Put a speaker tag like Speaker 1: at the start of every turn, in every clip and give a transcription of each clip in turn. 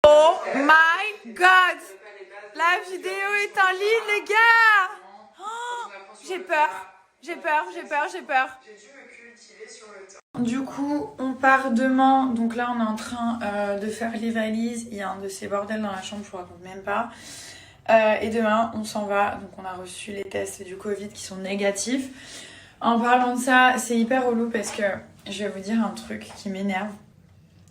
Speaker 1: Oh my god! La vidéo est en ligne, les gars! Oh, j'ai peur. Du coup, on part demain. Donc là, on est en train de faire les valises. Il y a un de ces bordels dans la chambre, je vous raconte même pas. Et demain, on s'en va. Donc on a reçu les tests du Covid qui sont négatifs. En parlant de ça, c'est hyper relou parce que je vais vous dire un truc qui m'énerve.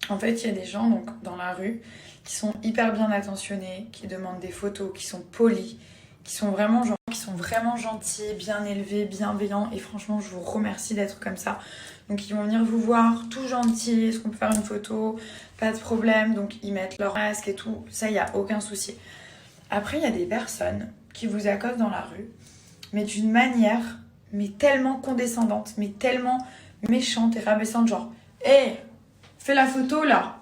Speaker 1: En fait, il y a des gens donc, dans la rue qui sont hyper bien attentionnés, qui demandent des photos, qui sont polis, qui sont vraiment gentils, bien élevés, bienveillants. Et franchement, je vous remercie d'être comme ça. Donc ils vont venir vous voir, tout gentils, est-ce qu'on peut faire une photo? Pas de problème. Donc ils mettent leur masque et tout. Ça, il n'y a aucun souci. Après, il y a des personnes qui vous accostent dans la rue, mais d'une manière, mais tellement condescendante, mais tellement méchante et rabaissante, genre « Hé, fais la photo là !»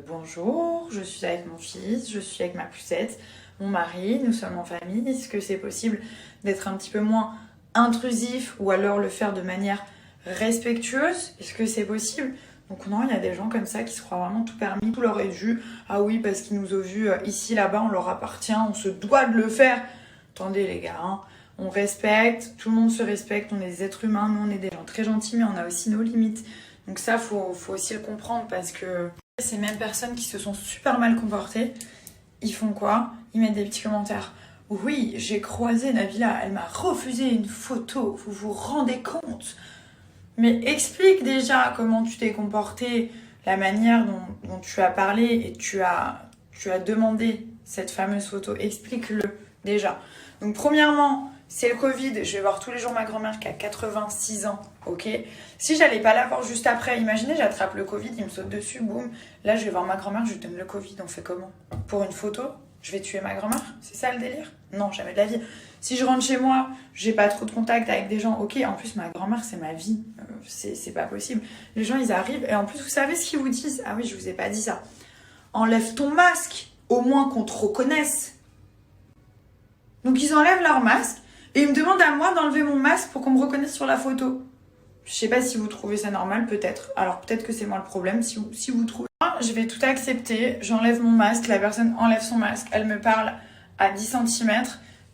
Speaker 1: Bonjour, je suis avec mon fils, je suis avec ma poussette, mon mari, nous sommes en famille. Est-ce que c'est possible d'être un petit peu moins intrusif ou alors le faire de manière respectueuse? Est-ce que c'est possible? Donc non, il y a des gens comme ça qui se croient vraiment tout permis, tout leur est dû. Ah oui, parce qu'ils nous ont vus ici, là-bas, on leur appartient, on se doit de le faire. Attendez les gars, hein. On respecte, tout le monde se respecte, on est des êtres humains, nous on est des gens très gentils, mais on a aussi nos limites. Donc ça, faut aussi le comprendre parce que ces mêmes personnes qui se sont super mal comportées, ils font quoi? Ils mettent des petits commentaires. Oui, j'ai croisé Nabila, elle m'a refusé une photo, vous vous rendez compte? Mais explique déjà comment tu t'es comporté, la manière dont tu as parlé et tu as demandé cette fameuse photo. Explique-le déjà. Donc premièrement, c'est le Covid. Je vais voir tous les jours ma grand-mère qui a 86 ans, ok? Si j'allais pas la voir juste après, imaginez, j'attrape le Covid, il me saute dessus, boum. Là, je vais voir ma grand-mère, je lui donne le Covid. On fait comment? Pour une photo? Je vais tuer ma grand-mère? C'est ça le délire? Non, jamais de la vie. Si je rentre chez moi, j'ai pas trop de contact avec des gens, ok, en plus ma grand-mère c'est ma vie, c'est pas possible. Les gens ils arrivent et en plus vous savez ce qu'ils vous disent? Ah oui, je vous ai pas dit ça. Enlève ton masque, au moins qu'on te reconnaisse. Donc ils enlèvent leur masque et ils me demandent à moi d'enlever mon masque pour qu'on me reconnaisse sur la photo. Je sais pas si vous trouvez ça normal, peut-être. Alors peut-être que c'est moi le problème, si vous trouvez. Je vais tout accepter, j'enlève mon masque, la personne enlève son masque, elle me parle à 10 cm.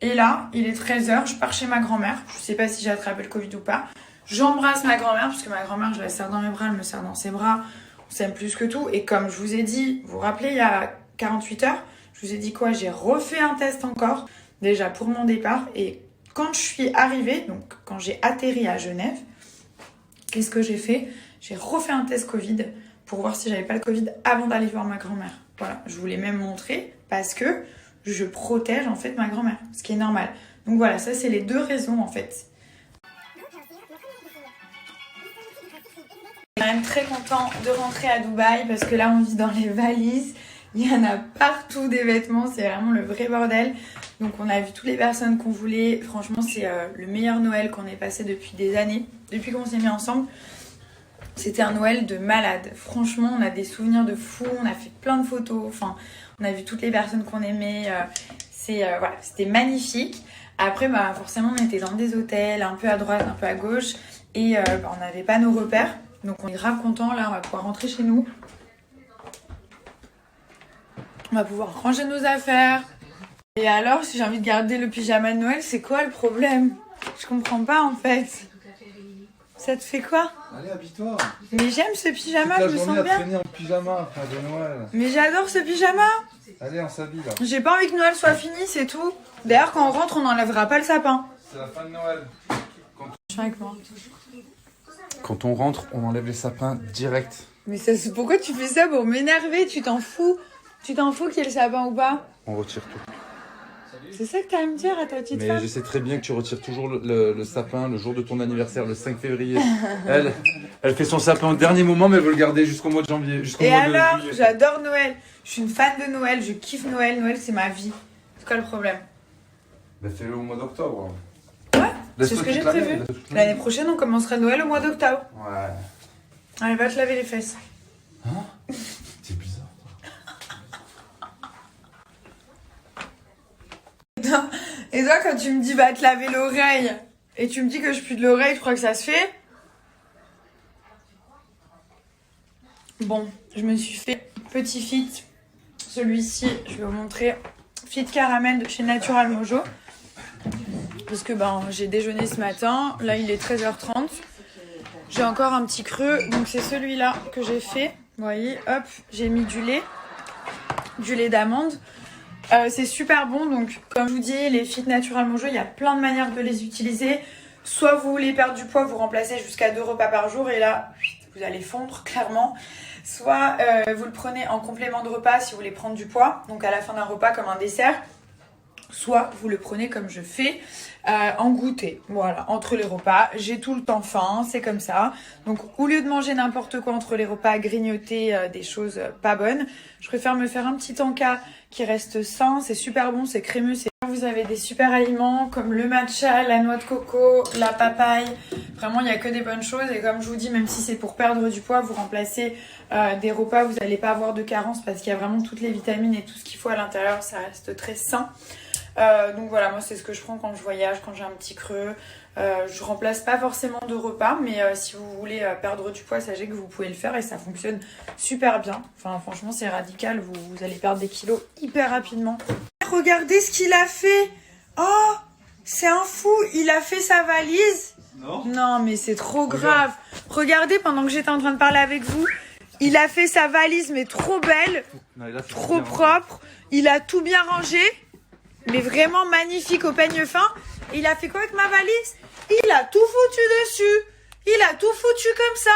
Speaker 1: Et là, il est 13h, je pars chez ma grand-mère. Je sais pas si j'ai attrapé le Covid ou pas. J'embrasse ma grand-mère, parce que ma grand-mère, je la serre dans mes bras, elle me serre dans ses bras. On s'aime plus que tout. Et comme je vous ai dit, vous vous rappelez, il y a 48 heures, je vous ai dit quoi? J'ai refait un test encore, déjà pour mon départ. Et quand je suis arrivée, donc quand j'ai atterri à Genève, qu'est-ce que j'ai fait? J'ai refait un test Covid pour voir si j'avais pas le Covid avant d'aller voir ma grand-mère. Voilà, je vous l'ai même montré parce que je protège en fait ma grand-mère, ce qui est normal. Donc voilà, ça c'est les deux raisons en fait. Je suis quand même très content de rentrer à Dubaï parce que là on vit dans les valises. Il y en a partout des vêtements, c'est vraiment le vrai bordel. Donc on a vu toutes les personnes qu'on voulait. Franchement c'est le meilleur Noël qu'on ait passé depuis des années. Depuis qu'on s'est mis ensemble, c'était un Noël de malade. Franchement on a des souvenirs de fou, on a fait plein de photos. Enfin, on a vu toutes les personnes qu'on aimait. Voilà, c'était magnifique. Après, bah, forcément, on était dans des hôtels, un peu à droite, un peu à gauche. Et on n'avait pas nos repères. Donc on est grave content. Là, on va pouvoir rentrer chez nous. On va pouvoir ranger nos affaires. Et alors, si j'ai envie de garder le pyjama de Noël, c'est quoi le problème? Je comprends pas en fait. Ça te fait quoi?
Speaker 2: Allez, habille-toi.
Speaker 1: Mais j'aime ce pyjama,
Speaker 2: toute
Speaker 1: je me sens
Speaker 2: à
Speaker 1: bien.
Speaker 2: traîner en pyjama, frère de Noël.
Speaker 1: Mais j'adore ce pyjama.
Speaker 2: Allez, on s'habille là.
Speaker 1: J'ai pas envie que Noël soit fini, c'est tout. D'ailleurs, quand on rentre, on n'enlèvera pas le sapin.
Speaker 2: C'est la fin de Noël.
Speaker 1: Je suis avec moi.
Speaker 2: Quand on rentre, on enlève les sapins direct.
Speaker 1: Mais ça, pourquoi tu fais ça pour m'énerver? Tu t'en fous? Tu t'en fous qu'il y ait le sapin ou pas?
Speaker 2: On retire tout.
Speaker 1: C'est ça que t'as à me dire à ta petite
Speaker 2: Mais
Speaker 1: femme?
Speaker 2: je sais très bien que tu retires toujours le sapin le jour de ton anniversaire, le 5 février. Elle fait son sapin au dernier moment, mais elle veut le garder jusqu'au mois de janvier.
Speaker 1: Et alors, j'adore Noël. Je suis une fan de Noël, je kiffe Noël. Noël, c'est ma vie. C'est quoi le problème?
Speaker 2: Bah fais-le au mois d'octobre.
Speaker 1: Ouais, c'est ce que j'ai prévu. L'année prochaine, on commencera Noël au mois d'octobre.
Speaker 2: Ouais.
Speaker 1: Allez, va te laver les fesses.
Speaker 2: Hein? C'est bizarre.
Speaker 1: Et toi, quand tu me dis va te laver l'oreille et tu me dis que je pue de l'oreille, je crois que ça se fait? Bon, je me suis fait petit fit. Celui-ci, je vais vous montrer. Fit caramel de chez Natural Mojo. Parce que j'ai déjeuné ce matin. Là, il est 13h30. J'ai encore un petit creux. Donc, c'est celui-là que j'ai fait. Vous voyez, hop, j'ai mis du lait d'amande. C'est super bon. Donc, comme je vous dis, les Fit Natural Mojo, il y a plein de manières de les utiliser. Soit vous voulez perdre du poids, vous remplacez jusqu'à 2 repas par jour. Et là, vous allez fondre, clairement. Soit vous le prenez en complément de repas si vous voulez prendre du poids. Donc, à la fin d'un repas, comme un dessert. Soit vous le prenez comme je fais, en goûter. Voilà, entre les repas. J'ai tout le temps faim, c'est comme ça. Donc, au lieu de manger n'importe quoi entre les repas, grignoter des choses pas bonnes, je préfère me faire un petit encas qui reste sain. C'est super bon, c'est crémeux. Vous avez des super aliments comme le matcha, la noix de coco, la papaye. Vraiment, il n'y a que des bonnes choses. Et comme je vous dis, même si c'est pour perdre du poids, vous remplacez des repas, vous n'allez pas avoir de carence parce qu'il y a vraiment toutes les vitamines et tout ce qu'il faut à l'intérieur. Ça reste très sain. Donc voilà, moi c'est ce que je prends quand je voyage, quand j'ai un petit creux. Je remplace pas forcément de repas, mais si vous voulez perdre du poids, sachez que vous pouvez le faire et ça fonctionne super bien. Enfin franchement c'est radical, vous allez perdre des kilos hyper rapidement. Regardez ce qu'il a fait. Oh, c'est un fou, il a fait sa valise. Non mais c'est trop grave. Regardez, pendant que j'étais en train de parler avec vous, il a fait sa valise mais trop belle, trop propre. Il a tout bien rangé. Mais vraiment magnifique au peigne fin. Et il a fait quoi avec ma valise? Il a tout foutu dessus. Il a tout foutu comme ça.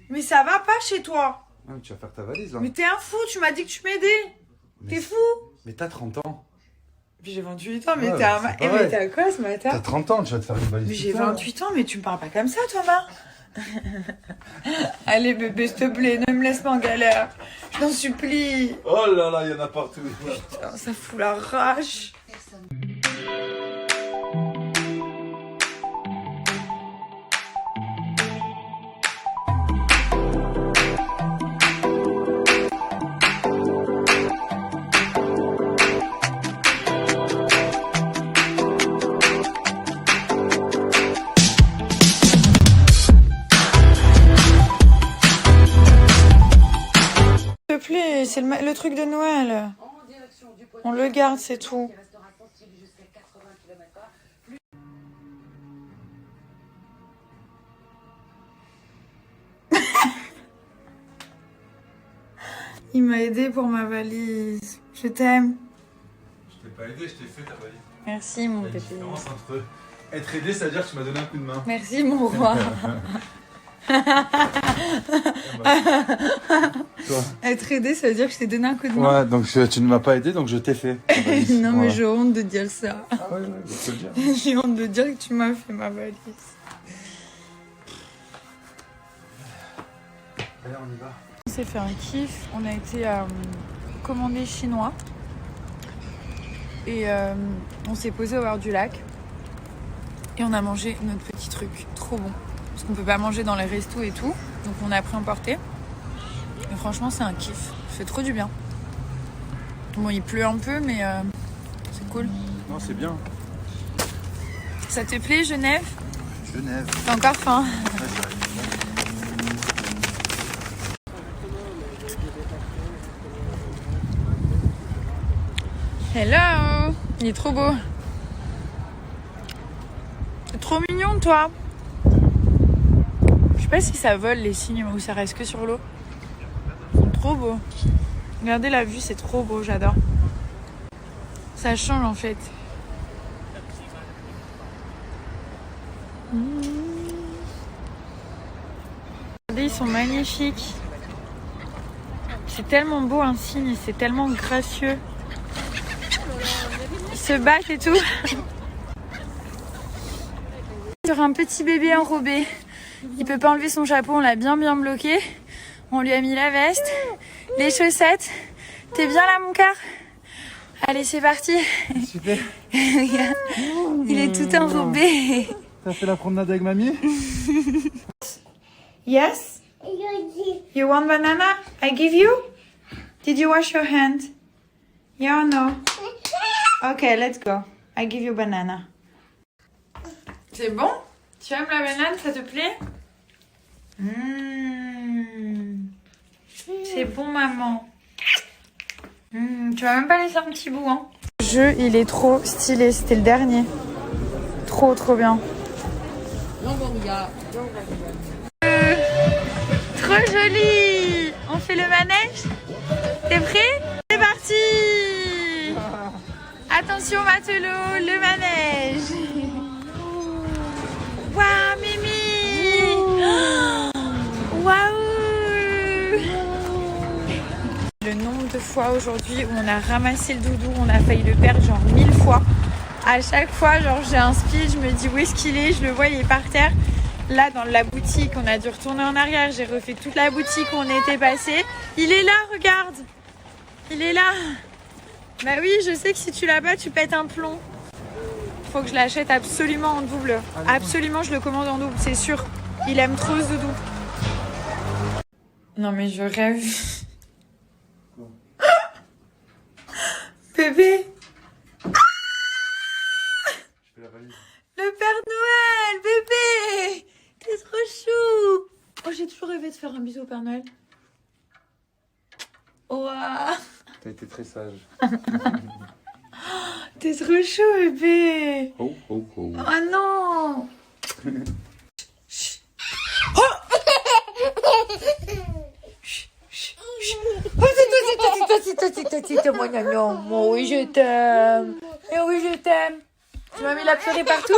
Speaker 1: Mais ça va pas chez toi.
Speaker 2: Ah, mais tu vas faire ta valise là.
Speaker 1: Mais t'es un fou, tu m'as dit que tu m'aidais. T'es fou.
Speaker 2: Mais t'as 30 ans.
Speaker 1: Puis j'ai 28 ans, mais mais t'as quoi ce matin?
Speaker 2: T'as 30 ans, tu vas te faire une valise.
Speaker 1: Mais j'ai 28 ans, mais tu me parles pas comme ça, Thomas. Allez bébé, s'il te plaît, ne me laisse pas en galère. Je t'en supplie.
Speaker 2: Oh là là, il y en a partout.
Speaker 1: Putain, ça fout la rage. C'est le truc de Noël. On le garde, c'est tout. Il m'a aidé pour ma valise. Je t'aime.
Speaker 2: Je t'ai pas aidé, je t'ai fait ta valise.
Speaker 1: Merci mon
Speaker 2: pépé. La différence entre être aidé, c'est-à-dire que tu m'as donné un coup de main.
Speaker 1: Merci mon roi. Être aidé, ça veut dire que je t'ai donné un coup de main.
Speaker 2: Ouais, donc tu ne m'as pas aidé, donc je t'ai fait.
Speaker 1: Non, mais j'ai honte de dire ça.
Speaker 2: Ah ouais, je peux le dire.
Speaker 1: J'ai honte de dire que tu m'as fait ma valise.
Speaker 2: Allez, on y va.
Speaker 1: On s'est fait un kiff. On a été commandé chinois. Et on s'est posé au bord du lac. Et on a mangé notre petit truc. Trop bon. Parce qu'on peut pas manger dans les restos et tout. Donc on a pris emporté. Et franchement, c'est un kiff. Ça fait trop du bien. Bon, il pleut un peu, mais c'est cool.
Speaker 2: Non, c'est bien.
Speaker 1: Ça te plaît, Genève?
Speaker 2: Genève.
Speaker 1: T'as encore faim? Hello! Il est trop beau. C'est trop mignon, toi. Je sais pas si ça vole les cygnes ou ça reste que sur l'eau. Ils sont trop beaux. Regardez la vue, c'est trop beau, j'adore. Ça change en fait. Regardez, ils sont magnifiques. C'est tellement beau un cygne, c'est tellement gracieux. Ils se battent et tout. Sur un petit bébé enrobé. Il peut pas enlever son chapeau, on l'a bien bloqué. On lui a mis la veste, les chaussettes. T'es bien là mon cœur? Allez, c'est parti.
Speaker 2: Super.
Speaker 1: Il est tout enrobé.
Speaker 2: T'as fait la promenade avec mamie?
Speaker 1: Yes? You want banana? I give you? Did you wash your hand? Yeah or no? Okay, let's go. I give you banana. C'est bon? Tu aimes la banane? Ça te plaît? C'est bon, maman. Tu vas même pas laisser un petit bout, hein. Le jeu, il est trop stylé. C'était le dernier. Trop bien. Trop joli. On fait le manège? T'es prêt? C'est parti. Attention matelot, le manège. Waouh, Mimi. Waouh. Le nombre de fois aujourd'hui où on a ramassé le doudou, on a failli le perdre genre 1000 fois. À chaque fois, genre j'ai un speed, je me dis où est-ce qu'il est, je le vois, il est par terre. Là, dans la boutique, on a dû retourner en arrière. J'ai refait toute la boutique où on était passé. Il est là, regarde. Il est là. Bah oui, je sais que si tu l'as pas, tu pètes un plomb. Faut que je l'achète absolument en double. Absolument, je le commande en double, c'est sûr. Il aime trop ce doudou. Non mais je rêve. Bébé. Le Père Noël, bébé. T'es trop chou. Oh, j'ai toujours rêvé de faire un bisou au Père Noël. Ouah.
Speaker 2: T'as été très sage.
Speaker 1: T'es trop chou, bébé.
Speaker 2: Oh, oh, oh.
Speaker 1: Oh non. C'est toi, mon non, oui, je t'aime. Et oui, je t'aime. Tu m'as mis la pleurer partout?